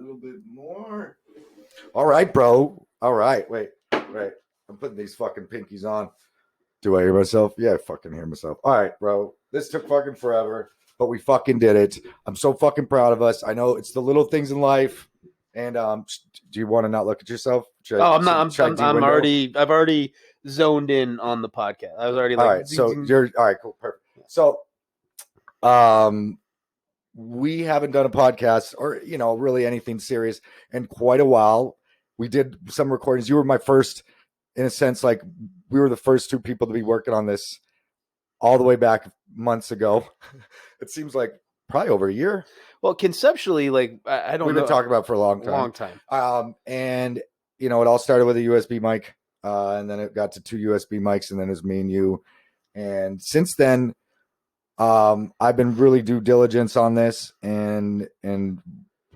little bit more. All right, bro. All right. Wait. I'm putting these fucking pinkies on. Do I hear myself? Yeah, I fucking hear myself. All right, bro. This took fucking forever, but we fucking did it. I'm so fucking proud of us. I know it's the little things in life. And do you want to not look at yourself? I'm not. I've already zoned in on the podcast. I was already like, all right. So you're all right. Cool. Perfect. So, we haven't done a podcast or really anything serious in quite a while. We did some recordings. You were my first, in a sense, like we were the first two people to be working on this all the way back months ago. It seems like probably over a year. Well, conceptually, like I don't know. We've been talking about it for a long time. And it all started with a USB mic, and then it got to two USB mics, and then it was me and you. And since then, I've been really due diligence on this, and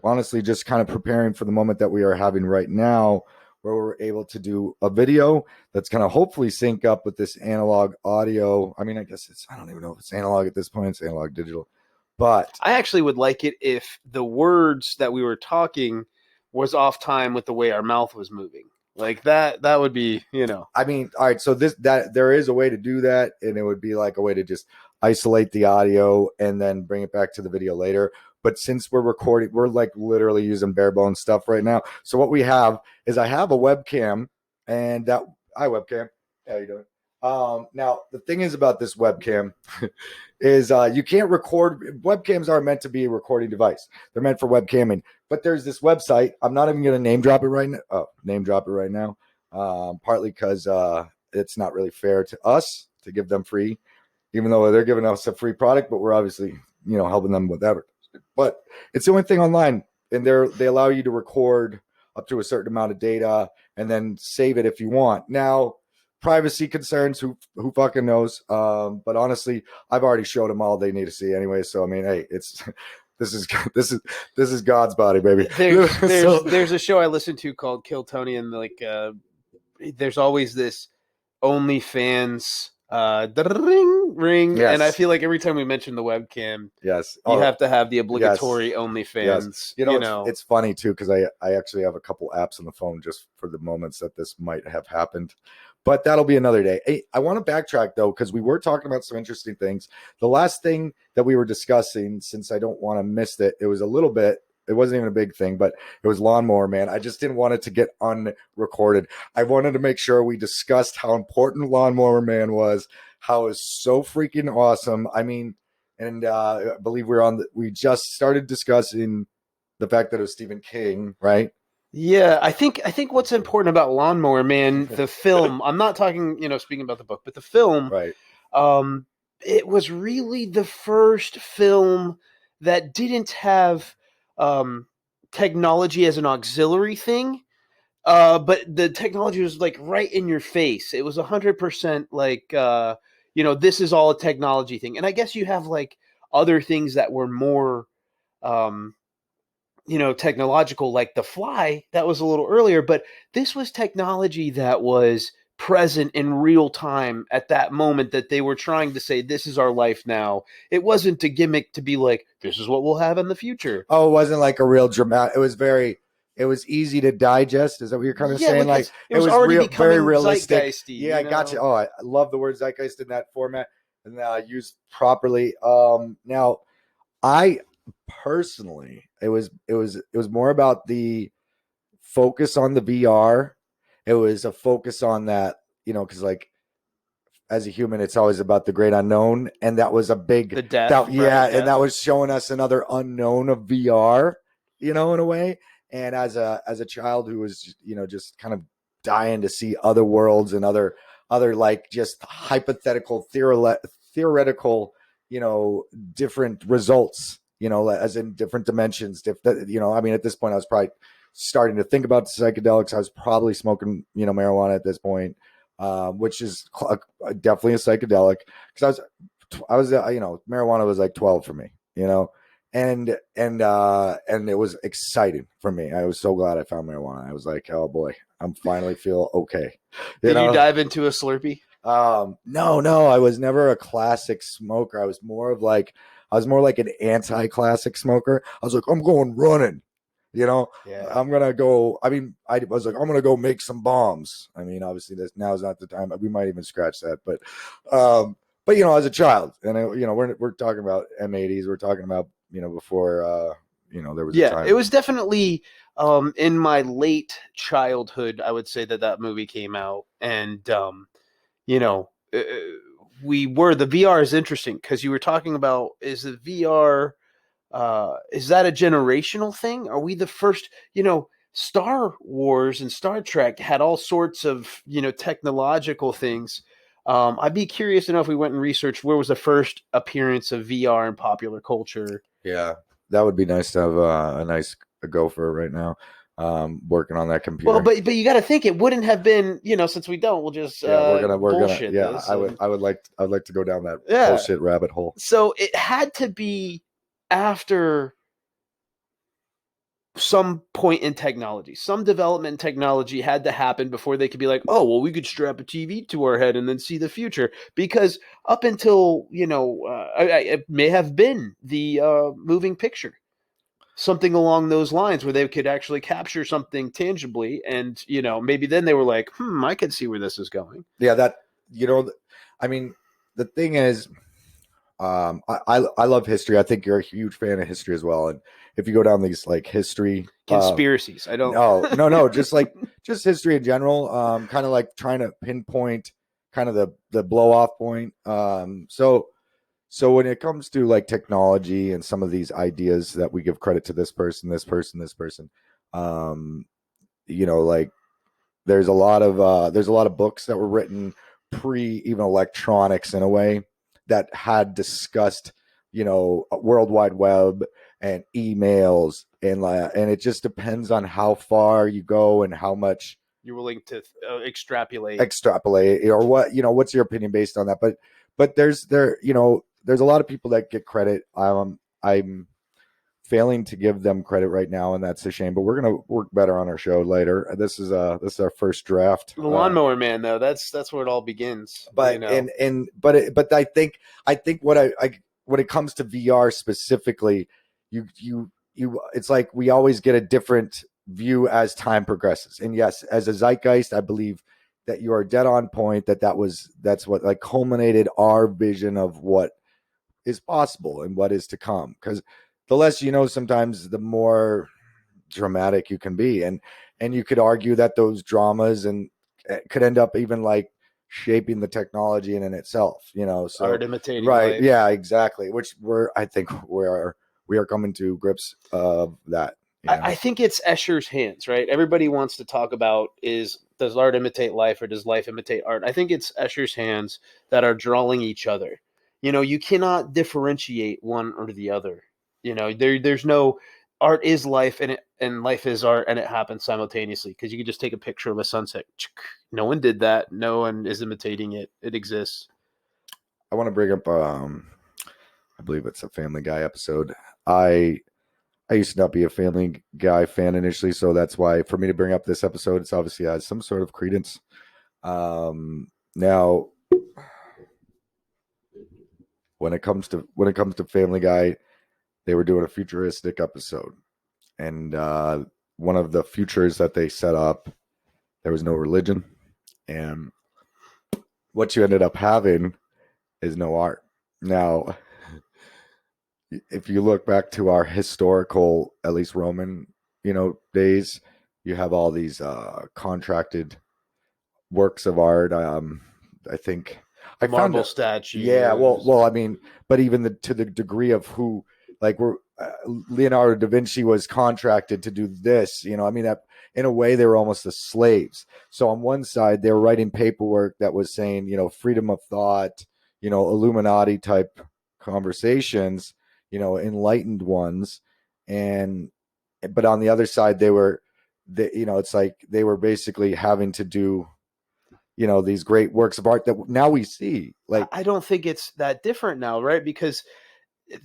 honestly, just kind of preparing for the moment that we are having right now, where we're able to do a video that's going to hopefully sync up with this analog audio. I mean, I guess I don't even know if it's analog at this point. It's analog digital. But I actually would like it if the words that we were talking was off time with the way our mouth was moving. Like that would be, I mean, all right. So there is a way to do that, and it would be like a way to just isolate the audio and then bring it back to the video later. But since we're recording, we're like literally using bare bones stuff right now. So what we have is I have a webcam, and hi webcam. How you doing? Now the thing is about this webcam is you can't record. Webcams aren't meant to be a recording device. They're meant for webcamming. But there's this website. I'm not even going to name drop it right now. Partly because it's not really fair to us to give them free, even though they're giving us a free product. But we're obviously helping them with that. But it's the only thing online, and they allow you to record up to a certain amount of data and then save it if you want. Now, privacy concerns, who fucking knows? But honestly, I've already showed them all they need to see anyway. So I mean, hey, this is God's body, baby. There's a show I listen to called Kill Tony, and like there's always this OnlyFans ring, yes. And I feel like every time we mention the webcam, yes, you have to have the obligatory OnlyFans. Yes. It's funny too because I actually have a couple apps on the phone just for the moments that this might have happened. But that'll be another day. Hey, I want to backtrack, though, because we were talking about some interesting things. The last thing that we were discussing, since I don't want to miss it, it was a little bit, it wasn't even a big thing, but it was Lawnmower Man. I just didn't want it to get unrecorded. I wanted to make sure we discussed how important Lawnmower Man was, how it was so freaking awesome. I mean, and I believe we just started discussing the fact that it was Stephen King, right? Yeah, I think what's important about Lawnmower Man, the film, I'm not talking, speaking about the book, but the film, right? It was really the first film that didn't have technology as an auxiliary thing, but the technology was like right in your face. It was 100% like, this is all a technology thing. And I guess you have like other things that were more technological, like The Fly, that was a little earlier, but this was technology that was present in real time at that moment, that they were trying to say, this is our life now. It wasn't a gimmick to be like, this is what we'll have in the future. Oh, it wasn't like a real dramatic. It was easy to digest. Is that what you're kind of saying? Like it was already very realistic. Yeah, I got you. Oh, I love the word zeitgeist in that format and used properly. Now, I personally, it was more about the focus on the VR. It was a focus on that, because like as a human, it's always about the great unknown, and that was a big the death. And that was showing us another unknown of VR, in a way. And as a child who was, just kind of dying to see other worlds and other like just hypothetical theoretical, different results, as in different dimensions. I mean, at this point, I was probably starting to think about psychedelics. I was probably smoking, marijuana at this point, which is definitely a psychedelic, because I was, marijuana was like 12 for me, and it was exciting for me. I was so glad I found marijuana. I was like, oh boy, I'm finally feel okay. Did you dive into a Slurpee? No, I was never a classic smoker. I was more like an anti-classic smoker. I was like, I'm going running, You know, Yeah. I'm gonna go. I mean, I was like, I'm gonna go make some bombs. I mean, obviously, this now's not the time. We might even scratch that, but you know, as a child, and you know, we're talking about M80s. We're talking about before you know there was a Yeah, it time. was definitely in my late childhood. I would say that that movie came out, and you know, we were the VR is interesting because you were talking about is the VR is that a generational thing? Are we the first? You know, Star Wars and Star Trek had all sorts of technological things. I'd be curious to know if we went and researched where was the first appearance of VR in popular culture. Yeah, that would be nice to have a nice gopher right now, working on that Well, computer. but you got to think it wouldn't have been, since we don't, we'll just Yeah, we're gonna. bullshit Yeah, this. And I would like to go down that yeah, bullshit rabbit hole. so it had to be after some point in technology, some development in technology had to happen before they could be like, oh, well, we could strap a TV to our head and then see the future. Because up until, it may have been the moving picture, something along those lines where they could actually capture something tangibly. And, maybe then they were like, I can see where this is going. Yeah, that you know, I mean, the thing is, I love history. I think you're a huge fan of history as well. And if you go down these like history, Conspiracies. I don't. no, just history in general. Kind of like trying to pinpoint kind of the blow off point. So when it comes to like technology and some of these ideas that we give credit to this person, um, like there's a lot of books that were written pre even electronics in a way that had discussed World Wide Web and emails and it just depends on how far you go and how much You're willing to extrapolate. extrapolate or what's your opinion based on that, but there's a lot of people that get credit. I'm failing to give them credit right now, and that's a shame. But we're gonna work better on our show later. This is our first draft. The Lawnmower Man, though, that's where it all begins. But but I think when it comes to VR specifically, you it's like we always get a different view as time progresses. And yes, as a zeitgeist, I believe that you are dead on point. That's what like culminated our vision of what is possible and what is to come. Because the less you know, sometimes the more dramatic you can be, and you could argue that those dramas and could end up even like shaping the technology in itself. So art imitating right, life. yeah, exactly. Which I think we are coming to grips of that. I think it's Escher's hands, right? Everybody wants to talk about does art imitate life or does life imitate art? I think it's Escher's hands that are drawing each other. You cannot differentiate one or the other. There's no art is life and life is art and it happens simultaneously because you can just take a picture of a sunset. No one did that. No one is imitating it. It exists. I want to bring up I believe it's a Family Guy episode. I used to not be a Family Guy fan initially, so that's why for me to bring up this episode, it's obviously has some sort of credence. Now, when it comes to Family Guy, they were doing a futuristic episode, and one of the futures that they set up, there was no religion, and what you ended up having is no art. Now, if you look back to our historical, at least Roman, days, you have all these contracted works of art. I think I found Marble statue. yeah, well, I mean, but even to the degree of who, like, we're Leonardo da Vinci was contracted to do this. I mean, that in a way they were almost the slaves. So on one side, they were writing paperwork that was saying, freedom of thought, Illuminati type conversations, enlightened ones, but on the other side, it's like they were basically having to do these great works of art that now we see. Like, I don't think it's that different now, right? Because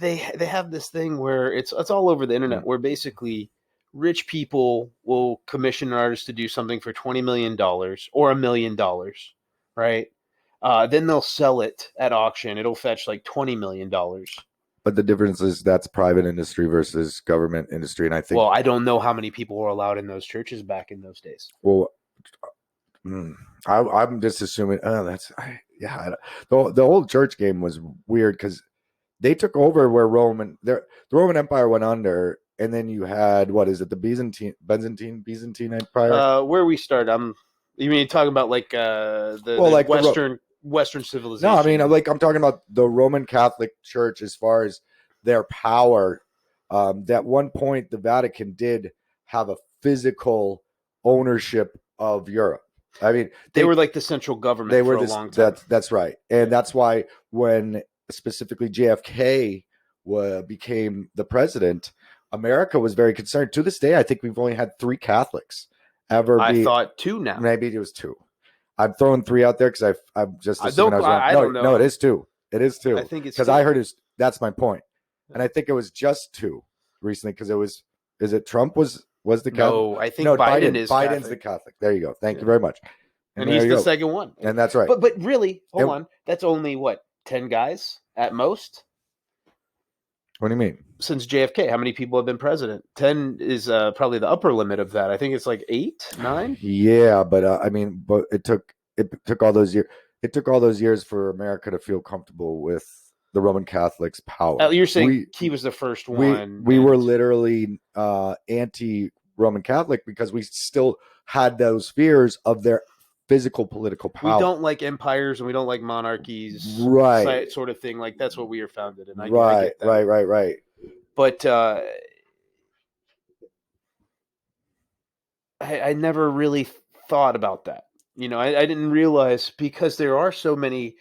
they have this thing where it's all over the internet where basically rich people will commission an artist to do something for $20 million or $1 million, right? Then they'll sell it at auction. It'll fetch like $20 million. But the difference is that's private industry versus government industry, and I think Well, I don't know how many people were allowed in those churches back in those days. well, I'm just assuming. Oh, yeah. The whole church game was weird because they took over where the Roman Empire went under, and then you had what is it, the Byzantine Empire? Where we start, you mean talking about like Well, the like Western no, I civilization? mean like I'm talking about the Roman Catholic Church as far as their power. At one point, the Vatican did have a physical ownership of Europe. I mean, They were like the central government for a long time. That's right, and that's why when specifically JFK became the president, America was very concerned. To this day, I think we've only had 3 Catholics ever I be. thought 2 now. Maybe it was 2. I'm throwing 3 out there because I'm just assuming I was wrong. I don't know. No, it is 2. It is 2. I think it's because I heard that's my point, and I think it was just 2 recently because it was. Is it Trump was the Catholic? No, I think Biden is Biden's Catholic. the Catholic. There you go. Thank you very much. And he's the second one. And that's right. But really, hold on. That's only what, 10 guys at most? What do you mean? Since JFK, how many people have been president? 10 is probably the upper limit of that. I think it's like 8, 9. Yeah, but I mean, but it took all those years. It took all those years for America to feel comfortable with the Roman Catholics' power. You're saying he was the first one. We were literally anti-Roman Catholic because we still had those fears of their physical political power. We don't like empires and we don't like monarchies, right? Sort of thing. Like that's what we are founded in. Right. But I never really thought about that. I didn't realize because there are so many,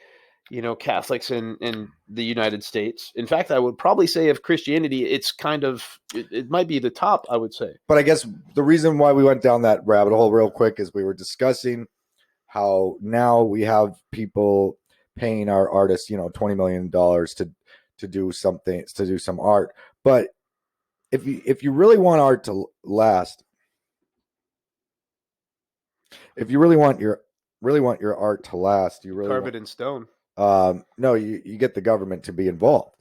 Catholics in the United States. In fact, I would probably say of Christianity, it's kind of it might be the top. I would say. But I guess the reason why we went down that rabbit hole real quick is we were discussing how now we have people paying our artists, $20 million to do something, to do some art. But if you really want art to last, if you really want your art to last, you really carve it in stone. No, you get the government to be involved.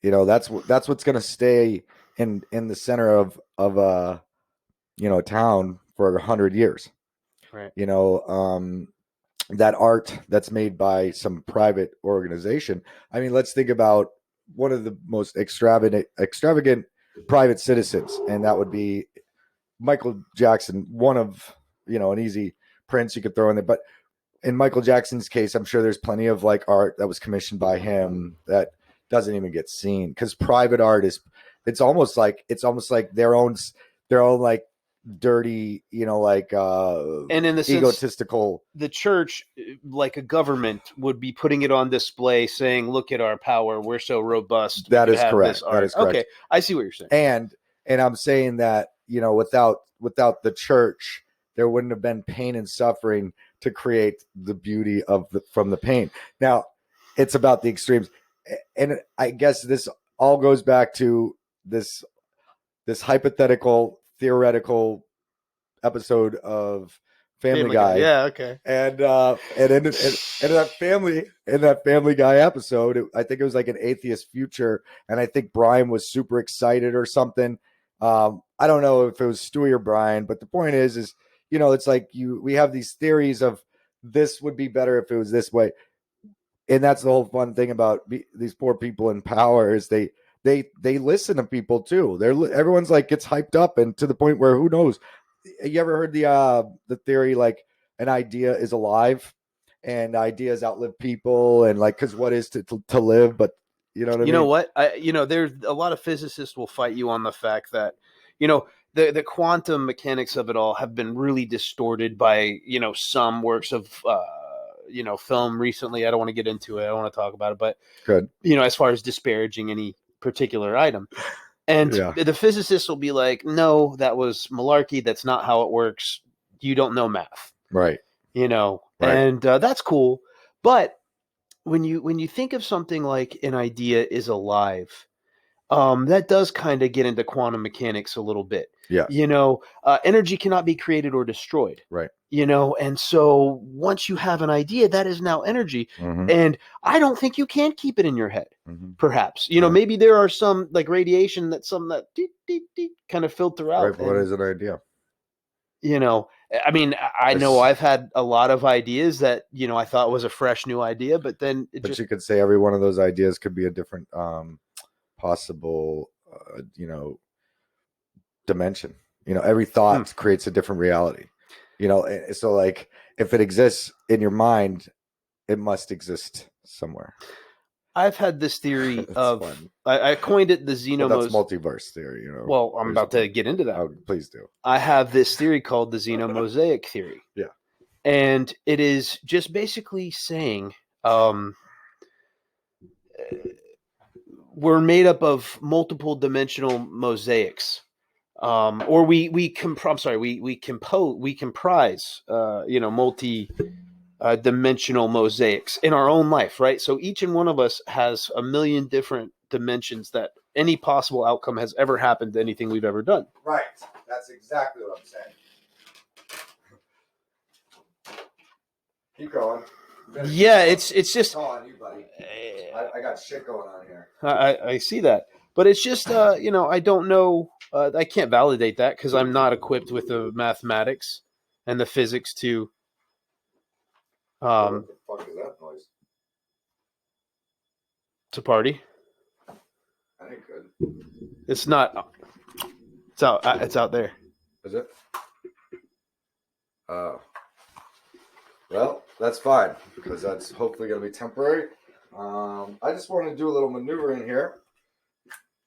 That's what's going to stay in the center of a town for 100 years. Right. That art that's made by some private organization. I mean, let's think about one of the most extravagant private citizens, and that would be Michael Jackson. One of, an easy Prince you could throw in there. But in Michael Jackson's case, I'm sure there's plenty of like art that was commissioned by him that doesn't even get seen because private art it's almost like their own like dirty, and in the egotistical. The church, like a government, would be putting it on display, saying, "Look at our power; we're so robust." That is correct. That is correct. Okay, I see what you're saying. And I'm saying that without the church, there wouldn't have been pain and suffering to create the beauty from the pain. Now, it's about the extremes, and I guess this all goes back to this hypothetical, theoretical episode of Family Guy. Yeah, okay. And in that Family Guy episode, I think it was like an atheist future, and I think Brian was super excited or something. I don't know if it was Stewie or Brian, but the point is it's like we have these theories of this would be better if it was this way, and that's the whole fun thing about these poor people in power is they listen to people too. Everyone's like gets hyped up and to the point where who knows. You ever heard the theory like an idea is alive and ideas outlive people and like because what is to live, but you know what I mean? You know what? There's a lot of physicists will fight you on the fact that the quantum mechanics of it all have been really distorted by some works of film recently. I don't want to get into it. I don't want to talk about it, but good. As far as disparaging any particular item. And the physicists will be like, no, that was malarkey. That's not how it works. You don't know math. Right. Right. And that's cool. But when you think of something like an idea is alive, that does kind of get into quantum mechanics a little bit. Yeah. Energy cannot be created or destroyed. Right. And so once you have an idea, that is now energy. Mm-hmm. And I don't think you can keep it in your head. Mm-hmm. Perhaps, Yeah. maybe there are some like radiation that kind of filter out. Right. But what is an idea? I mean, I know I've had a lot of ideas that, I thought was a fresh new idea, but then you could say every one of those ideas could be a different possible, dimension. Every thought creates a different reality. So like if it exists in your mind, it must exist somewhere. I've had this theory of I coined it the That's multiverse theory. Well, I'm about to get into that. Oh, please do. I have this theory called the xenomosaic theory. Yeah. And it is just basically saying we're made up of multiple dimensional mosaics. Or we comprise multi dimensional mosaics in our own life, right? So each and one of us has a million different dimensions that any possible outcome has ever happened to anything we've ever done. Right. That's exactly what I'm saying. Keep going. Yeah, it's just. On you, buddy. I got shit going on here. I see that, but it's just I don't know. I can't validate that because I'm not equipped with the mathematics and the physics to. What the fuck is that noise? It's a party. I ain't good. It's not. It's out. It's out there. Is it? Well, that's fine because that's hopefully going to be temporary. I just want to do a little maneuvering here.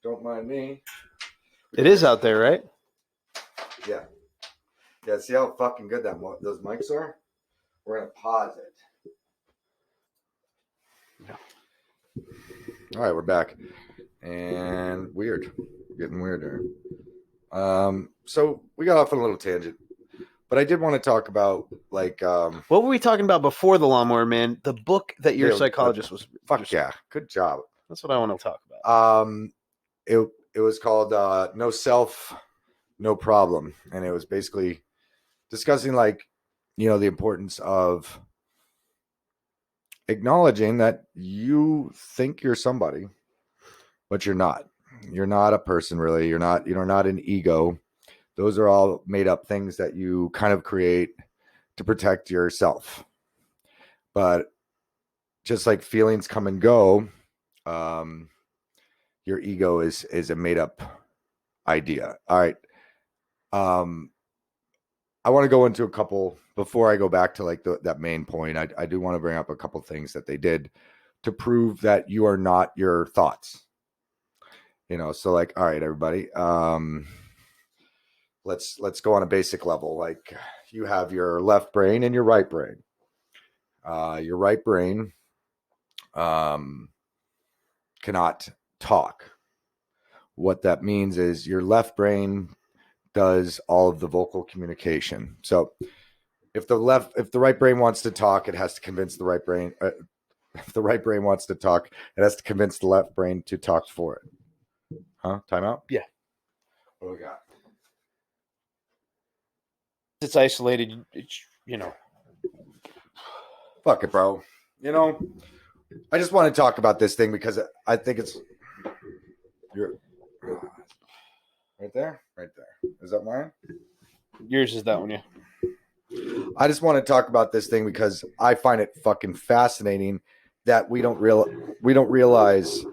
Don't mind me. It is out there, right? Yeah. Yeah. See how fucking good those mics are? We're gonna pause it. All right, we're back, and getting weirder. So we got off on a little tangent, but I did want to talk about what were we talking about before the Lawnmower Man? The book that your psychologist was. Fuck yeah, good job. That's what I want to talk about. It was called No Self, No Problem, and it was basically discussing the importance of acknowledging that you think you're somebody, but you're not. You're not a person, really. You're not an ego. Those are all made up things that you kind of create to protect yourself. But just like feelings come and go, your ego is a made up idea. All right. I want to go into a couple before I go back to that main point. I do want to bring up a couple things that they did to prove that you are not your thoughts. So all right, everybody. Let's go on a basic level. Like you have your left brain and your right brain. Your right brain cannot talk. What that means is your left brain does all of the vocal communication. So if the right brain wants to talk, it has to convince the right brain. If the right brain wants to talk, it has to convince the left brain to talk for it. Huh? Time out? Yeah. What do we got? It's isolated. Fuck it, bro. I just want to talk about this thing because I think you're right there. Is that mine? Yours is that one, yeah. I just want to talk about this thing because I find it fucking fascinating that we don't realize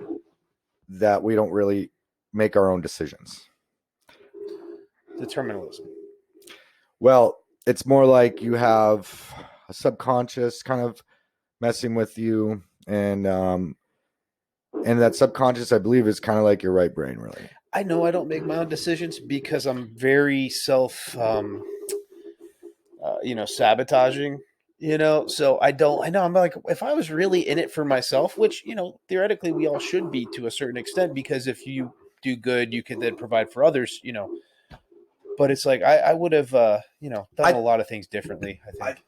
that we don't really make our own decisions. Determinism. Well, it's more like you have a subconscious kind of messing with you, and that subconscious, I believe, is kind of like your right brain, really. I know I don't make my own decisions because I'm very sabotaging, so I know I'm like, if I was really in it for myself, which, theoretically we all should be to a certain extent, because if you do good, you can then provide for others, but it's like, I would have, done a lot of things differently, I think.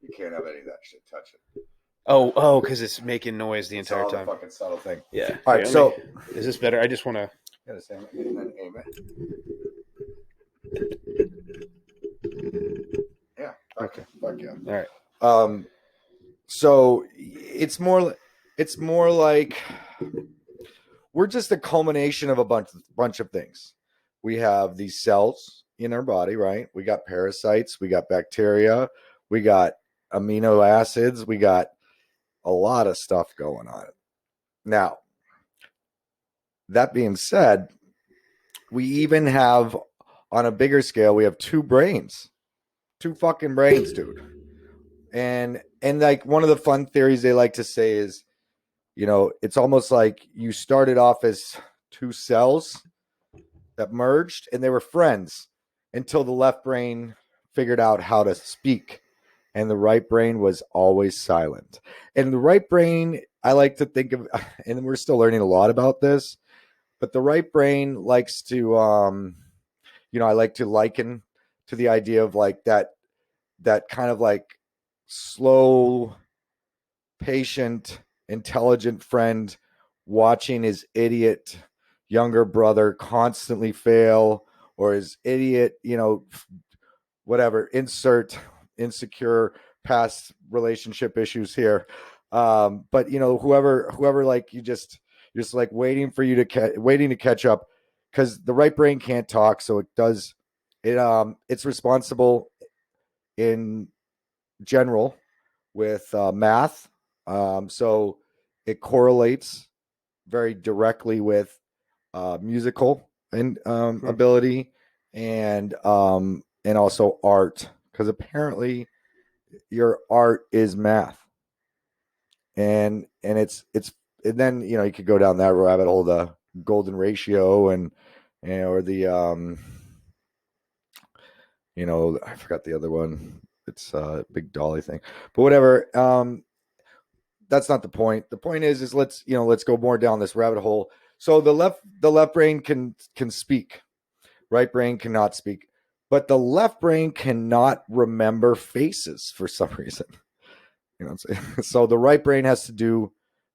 You can't have any of that shit. Touch it. Oh, because it's making noise the It's entire all the time. fucking subtle thing. Yeah. All Here, right, so is this better? I just want to. gotta say, and then aim it. Yeah. Okay. Fuck yeah. All right. So it's more like we're just a culmination of a bunch of things. We have these cells in our body, right? We got parasites, we got bacteria, we got amino acids, we got a lot of stuff going on. Now, that being said, we even have, on a bigger scale, we have two fucking brains, dude. And like one of the fun theories they like to say is, it's almost like you started off as two cells that merged and they were friends until the left brain figured out how to speak and the right brain was always silent. And the right brain, I like to think of, and we're still learning a lot about this, but the right brain likes to, I like to liken to the idea of like that kind of like slow, patient, intelligent friend watching his idiot younger brother constantly fail, or his idiot, whatever, insert insecure past relationship issues here. But whoever like you're just like waiting to catch up, because the right brain can't talk, so it's responsible in general with math. So it correlates very directly with musical and ability, and also art, because apparently your art is math, and then you could go down that rabbit hole, the golden ratio, or the I forgot the other one. It's a big dolly thing, but whatever. That's not the point. The point is let's go more down this rabbit hole. So the left brain can speak, right brain cannot speak, but the left brain cannot remember faces for some reason. What I'm saying? So the right brain has to do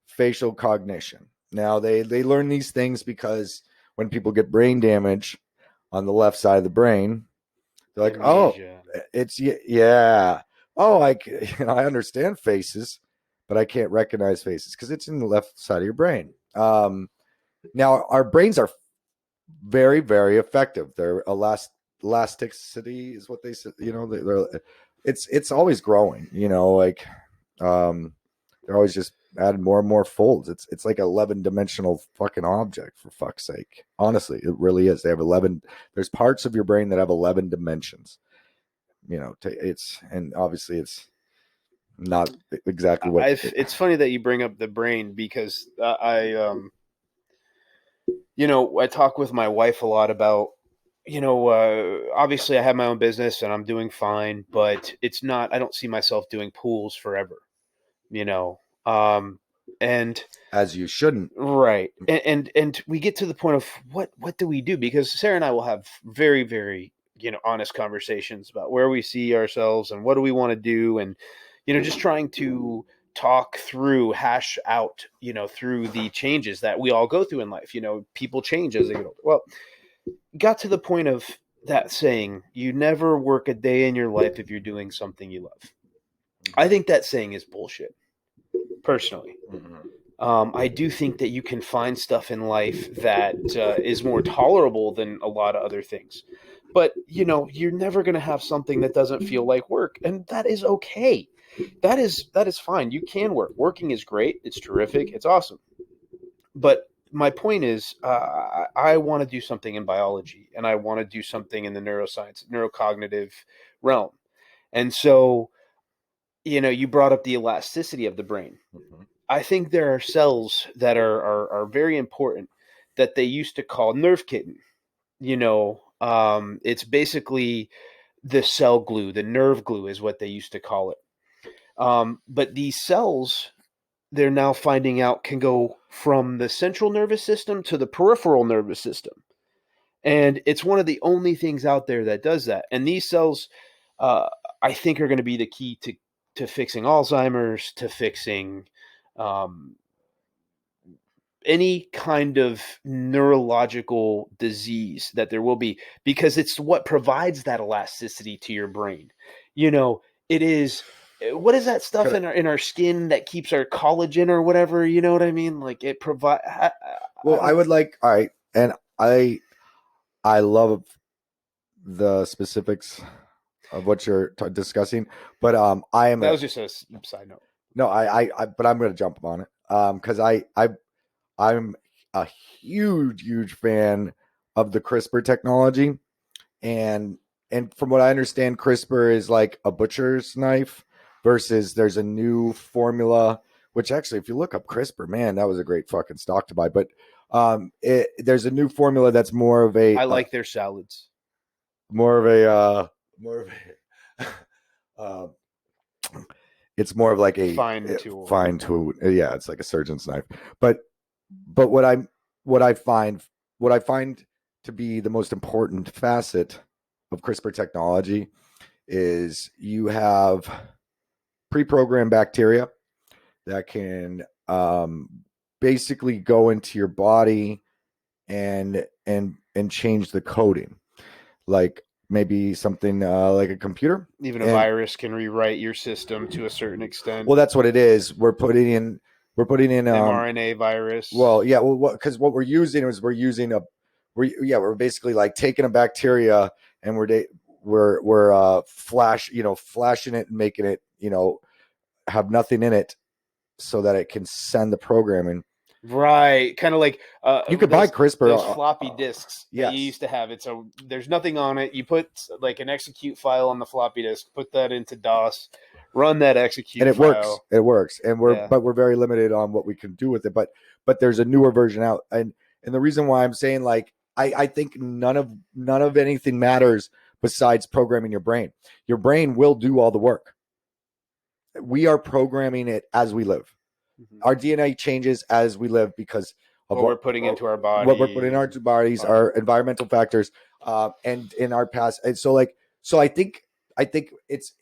facial cognition. Now they learn these things because when people get brain damage on the left side of the brain, they're like, Amnesia. oh, it's yeah. Oh, I understand faces, but I can't recognize faces because it's in the left side of your brain. Now our brains are very, very effective. They're elasticity is what they said. It's always growing. They're always just adding more and more folds. It's like an 11-dimensional fucking object, for fuck's sake. Honestly, it really is. They have 11. There's parts of your brain that have 11 dimensions. And obviously it's not exactly what it's funny that you bring up the brain, because I talk with my wife a lot about, obviously I have my own business and I'm doing fine, but I don't see myself doing pools forever, and as you shouldn't. right. And we get to the point of what do we do? Because Sarah and I will have very, very, honest conversations about where we see ourselves and what do we want to do, and just trying to talk through, hash out, through the changes that we all go through in life. People change as they get older. Well, got to the point of that saying, you never work a day in your life if you're doing something you love. I think that saying is bullshit, personally. I do think that you can find stuff in life that is more tolerable than a lot of other things. But, you're never going to have something that doesn't feel like work. And that is okay. That is fine. You can work. Working is great. It's terrific. It's awesome. But my point is, I want to do something in biology, and I want to do something in the neuroscience, neurocognitive realm. And so, you brought up the elasticity of the brain. I think there are cells that are very important that they used to call nerve kitten. It's basically the cell glue, the nerve glue is what they used to call it. But these cells, they're now finding out, can go from the central nervous system to the peripheral nervous system. And it's one of the only things out there that does that. And these cells, I think, are going to be the key to to fixing Alzheimer's, to fixing um, any kind of neurological disease that there will be, because it's what provides that elasticity to your brain. You know, it is, what is that stuff Could in our skin that keeps our collagen or whatever? You know what I mean? Like it provide. Well, I would like. All right, and I love the specifics of what you're discussing, but I am That was just a side note. no, but I'm going to jump on it because I'm a huge fan of the CRISPR technology, and from what I understand, CRISPR is like a butcher's knife versus there's a new formula. Which actually, if you look up CRISPR, man, that was a great fucking stock to buy. But there's a new formula that's more of a I like their salads. more of a uh, it's more of like a Fine tool. fine tool. Yeah, it's like a surgeon's knife. But what I find to be the most important facet of CRISPR technology is you have pre-programmed bacteria that can basically go into your body and change the coding, like maybe something like a computer. Even a virus can rewrite your system to a certain extent. Well, that's what it is. We're putting in mRNA virus. Well, yeah, well, because what we're using is we're basically like taking a bacteria and we're flashing it and making it have nothing in it so that it can send the programming. Right, kind of like you could buy CRISPR, those floppy disks yes. that you used to have. There's nothing on it. You put like an execute file on the floppy disk, put that into DOS, run that execute, and it file. works, and we're very limited on what we can do with it. But there's a newer version out, and the reason why I'm saying like I think none of anything matters besides programming your brain. Your brain will do all the work. We are programming it as we live. Mm-hmm. Our DNA changes as we live because of what we're putting into our body, what we're putting in our bodies, our environmental factors, and in our past. And so I think it's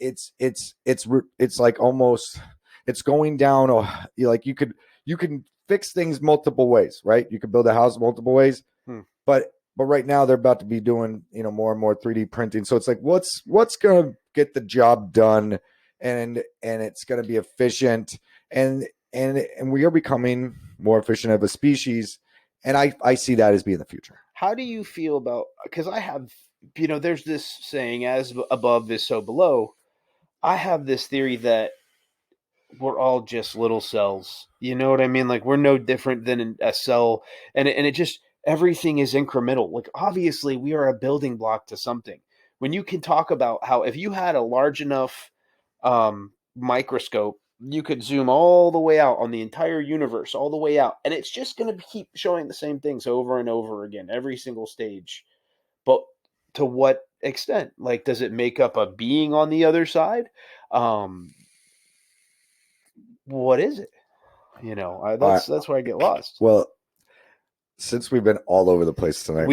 like almost it's going down. Like you can fix things multiple ways, right? You can build a house multiple ways, but right now they're about to be doing more and more 3D printing. So it's like what's going to get the job done, and it's going to be efficient, and we are becoming more efficient as a species, and I see that as being the future. How do you feel about, because I have, there's this saying, as above is so below. I have this theory that we're all just little cells. You know what I mean? Like we're no different than a cell, and it just, everything is incremental. Like obviously we are a building block to something. When you can talk about how if you had a large enough microscope, you could zoom all the way out on the entire universe, all the way out, and it's just going to keep showing the same things over and over again, every single stage. But to what extent? Like, does it make up a being on the other side? What is it? That's where I get lost. Well, since we've been all over the place tonight,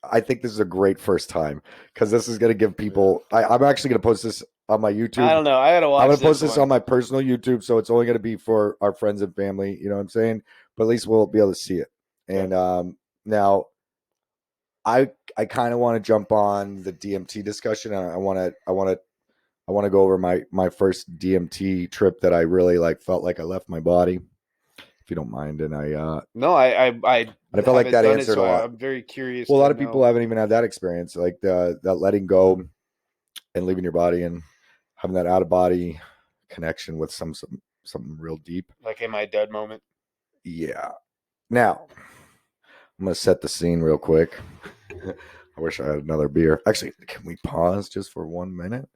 I think this is a great first time because this is going to give people. I'm actually going to post this on my YouTube. I don't know. I gotta watch. I'm going to post this on my personal YouTube, so it's only going to be for our friends and family. You know what I'm saying? But at least we'll be able to see it. And now, I kind of want to jump on the DMT discussion. I want to go over my first DMT trip that I really felt like I left my body. If you don't mind, and I felt like that answered a lot. I'm very curious. Well, a lot of people haven't even had that experience, like that letting go and leaving your body and having that out of body connection with something real deep. Like in my dead moment. Yeah. Now, I'm gonna set the scene real quick. I wish I had another beer. Actually, can we pause just for 1 minute?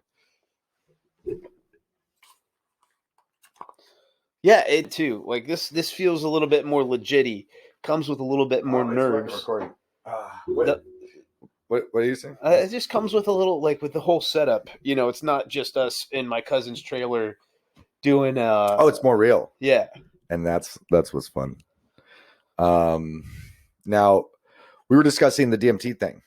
Yeah, it too. Like this feels a little bit more legit-y. Comes with a little bit more nerves. Recording. What are you saying? It just comes with a little, like with the whole setup. It's not just us in my cousin's trailer doing. It's more real. Yeah, and that's what's fun. Now we were discussing the DMT thing.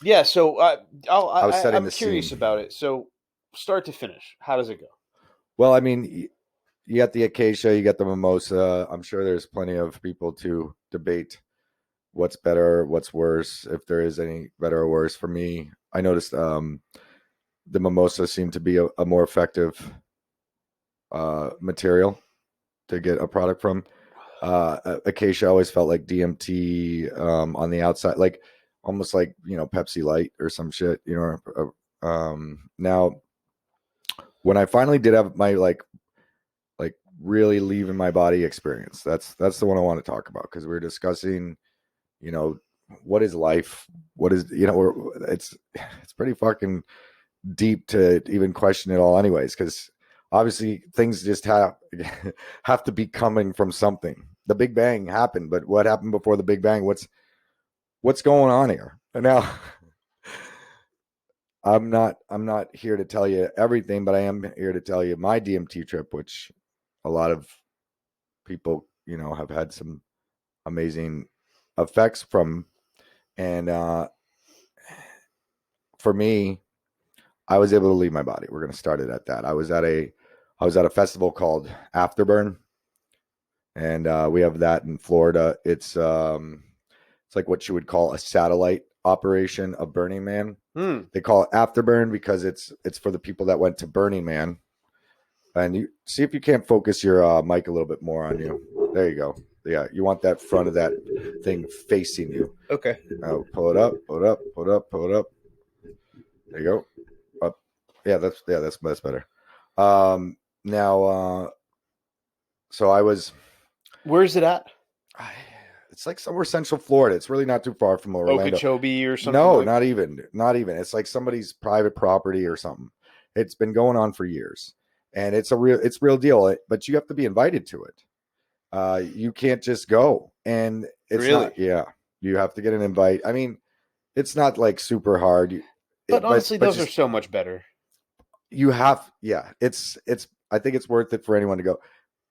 Yeah, so I'm setting the curious scene about it. So start to finish, how does it go? Well, I mean, you got the acacia, you got the mimosa. I'm sure there's plenty of people to debate what's better, what's worse, if there is any better or worse. For me, I noticed the mimosa seemed to be a more effective material to get a product from. Acacia always felt like DMT on the outside, like almost like Pepsi Light or some shit. Now when I finally did have my like really leaving my body experience, that's the one I want to talk about, because we were discussing, what is life, what is it's pretty fucking deep to even question it all, anyways, because obviously things just have to be coming from something. The Big Bang happened, but what happened before the Big Bang? What's going on here? And now I'm not here to tell you everything, but I am here to tell you my DMT trip, which a lot of people, have had some amazing effects from. And for me, I was able to leave my body. We're going to start it at that. I was at a festival called Afterburn, and we have that in Florida. It's like what you would call a satellite operation of Burning Man. They call it Afterburn because it's for the people that went to Burning Man. And you see if you can't focus your mic a little bit more on you. There you go. Yeah, you want that front of that thing facing you. Okay. Oh, pull it up, pull it up, pull it up, pull it up. There you go. Up. Yeah, that's better. Now, so I was. Where's it at? It's like somewhere Central Florida. It's really not too far from Orlando. Okeechobee or something? No, not even. It's like somebody's private property or something. It's been going on for years, and it's real deal. But you have to be invited to it. You can't just go, and it's really? not. Yeah, you have to get an invite. I mean, it's not like super hard. But honestly, those are so much better. You have, yeah. It's. I think it's worth it for anyone to go.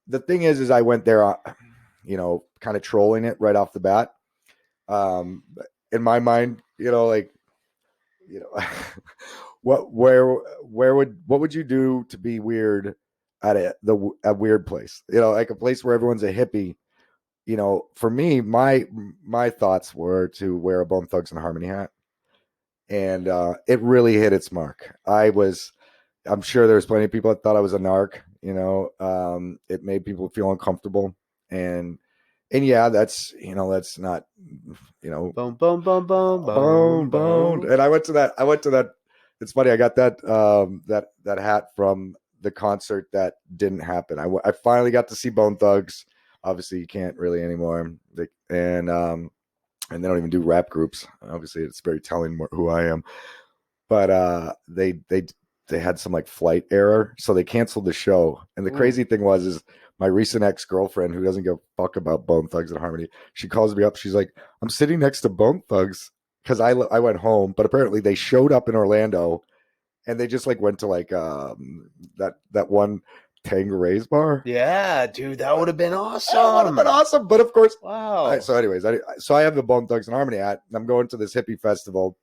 The thing is I went there, kind of trolling it right off the bat. In my mind, what would you do to be weird at a weird place? Like a place where everyone's a hippie. For me, my thoughts were to wear a Bone Thugs and Harmony hat, and it really hit its mark. I'm sure there's plenty of people that thought I was a narc. It made people feel uncomfortable, and yeah, that's not, boom, boom, boom, boom, boom, boom. And I went to that. It's funny. I got that hat from the concert that didn't happen. I finally got to see Bone Thugs. Obviously, you can't really anymore. And they don't even do rap groups. Obviously, it's very telling who I am. But they had some like flight error, so they canceled the show. And the crazy thing is my recent ex-girlfriend, who doesn't give a fuck about Bone Thugs and Harmony, she calls me up. She's like, I'm sitting next to Bone Thugs, because I went home, but apparently they showed up in Orlando, and they just like went to like that one Tanqueray's bar. Yeah, dude, that would have been awesome. That would have been awesome. But of course, wow. So anyways, I have the Bone Thugs and Harmony hat. I'm going to this hippie festival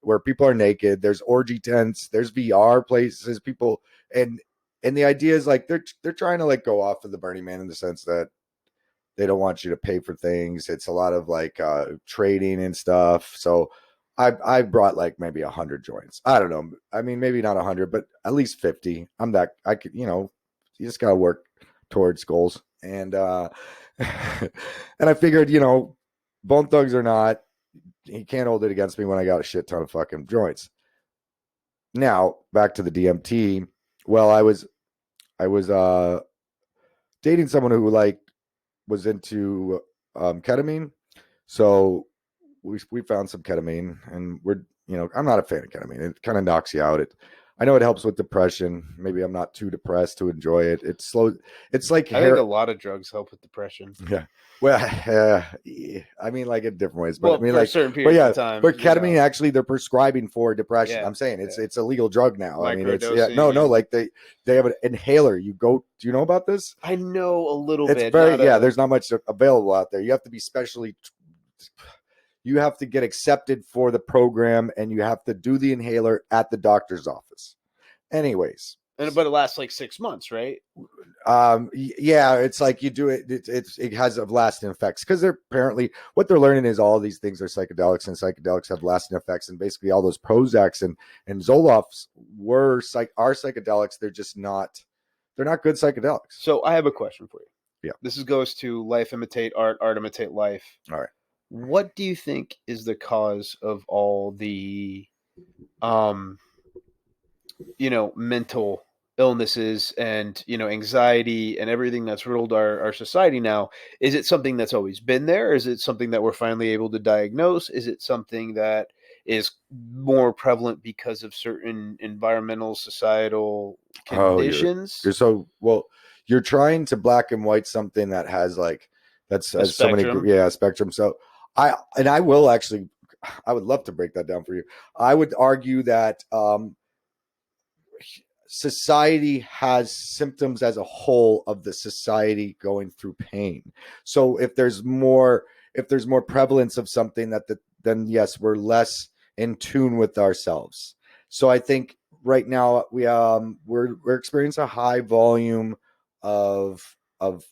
where people are naked. There's orgy tents. There's VR places. People, and the idea is like they're trying to like go off of the Burning Man in the sense that they don't want you to pay for things. It's a lot of like trading and stuff. So I brought like maybe 100 joints. I don't know. I mean, maybe not 100, but at least 50. I could, you just gotta work towards goals. And and I figured, Bone Thugs or not, he can't hold it against me when I got a shit ton of fucking joints. Now back to the DMT. Well, I was dating someone who like was into ketamine, so we found some ketamine, and I'm not a fan of ketamine. It kind of knocks you out. I know it helps with depression. Maybe I'm not too depressed to enjoy it. It's slow. It's like I think a lot of drugs help with depression. Yeah. Well, I mean, like in different ways, but I mean, for like certain periods of time. But ketamine actually they're prescribing for depression. Yeah, I'm saying it's a legal drug now. I mean, it's no, like they have an inhaler. Do you know about this? I know a little bit. It's very there's not much available out there. You have to be you have to get accepted for the program, and you have to do the inhaler at the doctor's office. Anyways, but it lasts like 6 months, right? yeah, it's like you do it. It has a lasting effects because they're apparently what they're learning is all these things are psychedelics, and psychedelics have lasting effects, and basically all those Prozacs and Zolofts are psychedelics. They're just not. They're not good psychedelics. So I have a question for you. Yeah. This goes to life imitate art, art imitate life. All right. What do you think is the cause of all the, mental illnesses and, anxiety and everything that's ruled our society now? Is it something that's always been there? Is it something that we're finally able to diagnose? Is it something that is more prevalent because of certain environmental, societal conditions? You're so well. You're trying to black and white something that has like that's has so many spectrum. So I will actually I would love to break that down for you. I would argue that society has symptoms as a whole of the society going through pain. So if there's more prevalence of something then yes, we're less in tune with ourselves. So I think right now we're experiencing a high volume of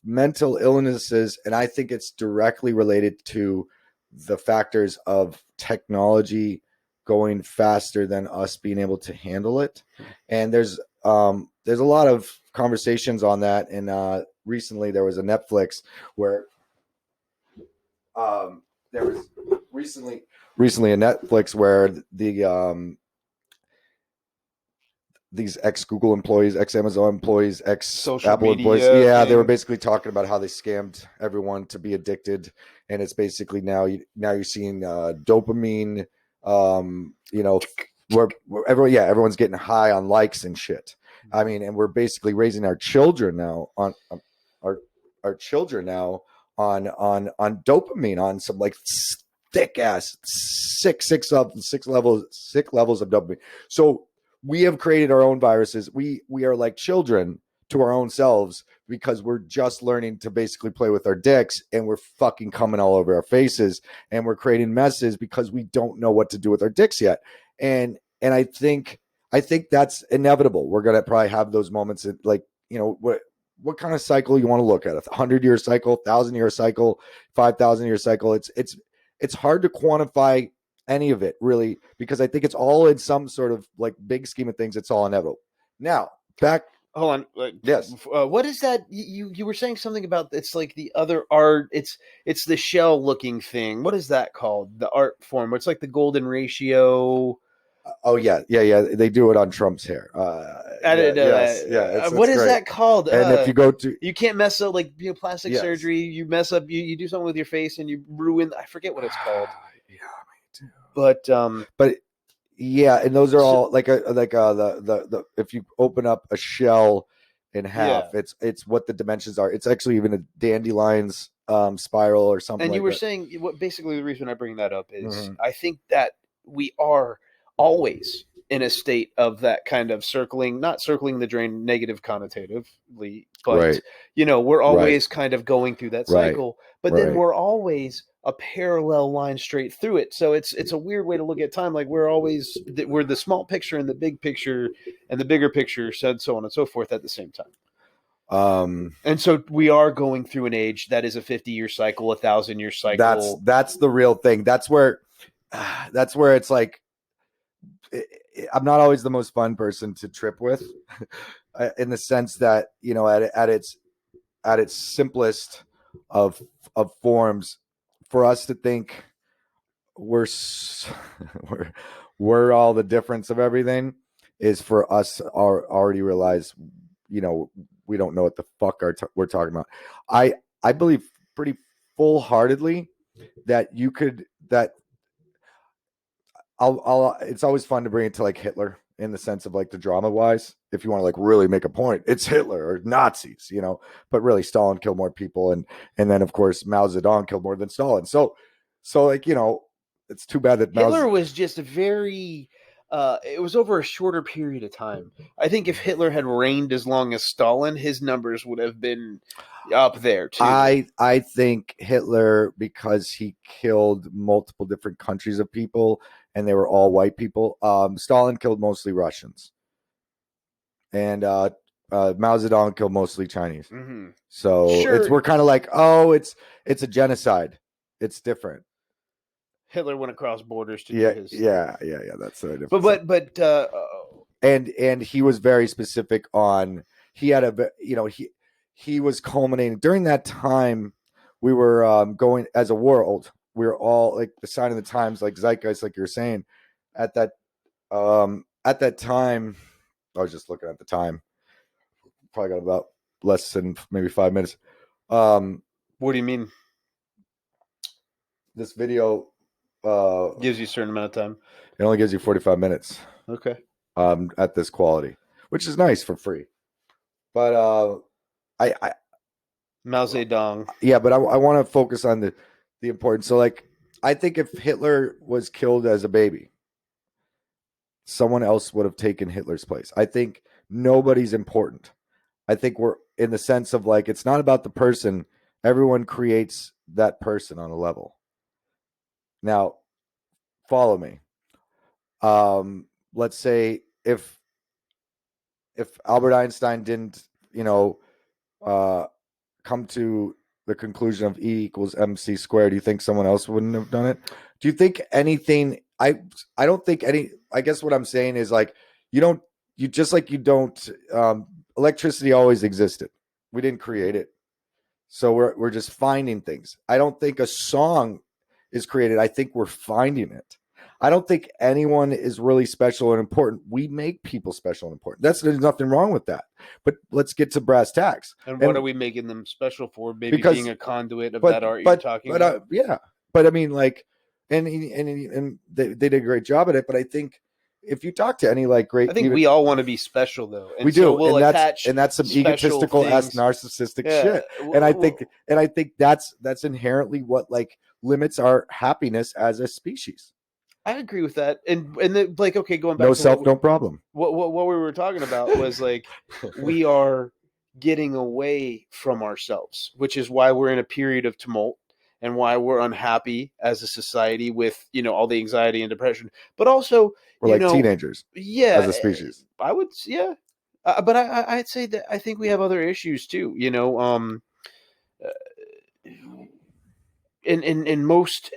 mental illnesses, and I think it's directly related to the factors of technology going faster than us being able to handle it. And there's a lot of conversations on that, and recently there was a Netflix where there was recently a Netflix where these ex-Google employees, ex-Amazon employees, ex-Apple employees, they were basically talking about how they scammed everyone to be addicted, and it's basically now you're seeing dopamine, where everyone's getting high on likes and shit. I mean, and we're basically raising our children now on our children now on dopamine, on some like thick ass sick levels of dopamine. So we have created our own viruses. We are like children to our own selves because we're just learning to basically play with our dicks, and we're fucking coming all over our faces, and we're creating messes because we don't know what to do with our dicks yet. And I think that's inevitable. We're gonna probably have those moments that, like, what kind of cycle you want to look at? 100-year cycle, 1,000-year cycle, 5,000-year cycle. It's hard to quantify any of it really, because I think it's all in some sort of like big scheme of things. It's all inevitable. Now back. Hold on. Yes. What is that? You were saying something about it's like the other art. It's the shell looking thing. What is that called? The art form. It's like the golden ratio. Oh yeah. They do it on Trump's hair. I didn't know that. Yeah. What is that called? And if you go to, you can't mess up like plastic surgery. You mess up. You do something with your face and you ruin. I forget what it's called. Yeah, me too. But yeah, and those are all like the if you open up a shell in half, it's what the dimensions are. It's actually even a dandelion's spiral or something. And you were saying what basically the reason I bring that up is I think that we are always in a state of that kind of not circling the drain negative connotatively, but we're always kind of going through that cycle, but then we're always a parallel line straight through it. So it's a weird way to look at time. Like we're the small picture and the big picture and the bigger picture, said so on and so forth at the same time. And so we are going through an age that is a 50-year cycle, a 1,000-year cycle. That's the real thing. That's where it's like, I'm not always the most fun person to trip with, in the sense that, at its simplest of forms, for us to think we're all the difference of everything is for us already realize, we don't know what the fuck we're talking about. I believe pretty full-heartedly that it's always fun to bring it to like Hitler, in the sense of like the drama wise. If you want to like really make a point, it's Hitler or Nazis, but really Stalin killed more people. And then of course Mao Zedong killed more than Stalin. So like, it's too bad that Hitler was just very, it was over a shorter period of time. I think if Hitler had reigned as long as Stalin, his numbers would have been up there too. I think Hitler, because he killed multiple different countries of people and they were all white people. Stalin killed mostly Russians. and Mao Zedong killed mostly Chinese. Mm-hmm. So Sure. we're kind of like, oh, it's a genocide. It's different. Hitler went across borders to Yeah, do his yeah. That's a different. but and he was very specific on. He had he was culminating during that time. We were going as a world. We were all like the sign of the times, like zeitgeist, like you're saying. At that time, I was just looking at the time. Probably got about less than maybe 5 minutes. What do you mean? This video Gives you a certain amount of time. it only gives you 45 minutes. Okay. At this quality, which is nice for free. But I Mao Zedong. yeah, but I want to focus on the importance. So like, I think if Hitler was killed as a baby, someone else would have taken Hitler's place. I think nobody's important. I think we're in the sense of like, it's not about the person. Everyone creates that person on a level. Now, follow me. Let's say if Albert Einstein didn't, come to the conclusion of E equals MC squared, do you think someone else wouldn't have done it? Do you think anything? I don't think any. I guess what I'm saying is like, you don't. You just like you don't. Electricity always existed. We didn't create it, so we're just finding things. I don't think a song is created. I think we're finding it. I don't think anyone is really special and important. We make people special and important. There's nothing wrong with that. But let's get to brass tacks. And what are we making them special for? Maybe because- being a conduit of that art you're talking but about. yeah. But I mean, like, and they did a great job at it. But I think if you talk to any like great, I think we all want to be special though. And we so do, we'll and that's some special egotistical ass things. narcissistic Yeah. shit. And I think that's inherently what like limits our happiness as a species. I agree with that. And then like, okay, going back No to self, no problem. what we were talking about was like we are getting away from ourselves, which is why we're in a period of tumult and why we're unhappy as a society with, all the anxiety and depression. But also, We're like teenagers, yeah, as a species. I would, yeah. But I'd say that I think we have other issues too. In most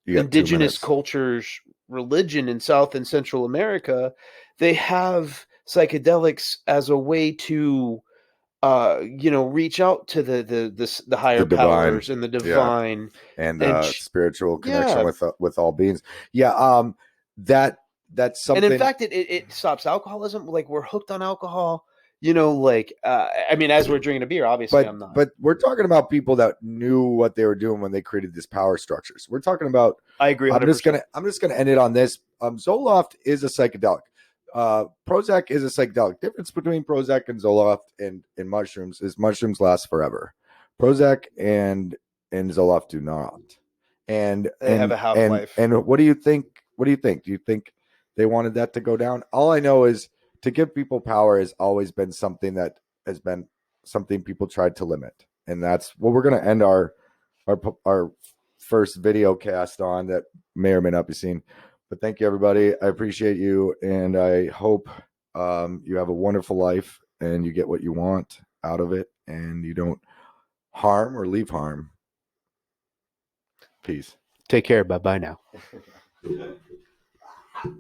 indigenous cultures, religion in South and Central America, they have psychedelics as a way to reach out to the higher powers and the divine and spiritual connection with all beings. Yeah, that's something. And in fact, it stops alcoholism. Like, we're hooked on alcohol. I mean, as we're drinking a beer, obviously I'm not. But we're talking about people that knew what they were doing when they created these power structures. We're talking about. I agree. 100%. I'm just gonna end it on this. Zoloft is a psychedelic. Prozac is a psychedelic. Difference between Prozac and Zoloft and mushrooms is mushrooms last forever. Prozac and Zoloft do not. And they have a half-life. And what do you think? What do you think? Do you think they wanted that to go down? All I know is to give people power has always been something that has been something people tried to limit. And that's what we're going to end our first video cast on, that may or may not be seen. But thank you, everybody. I appreciate you. And I hope you have a wonderful life and you get what you want out of it and you don't harm or leave harm. Peace. Take care. Bye-bye now.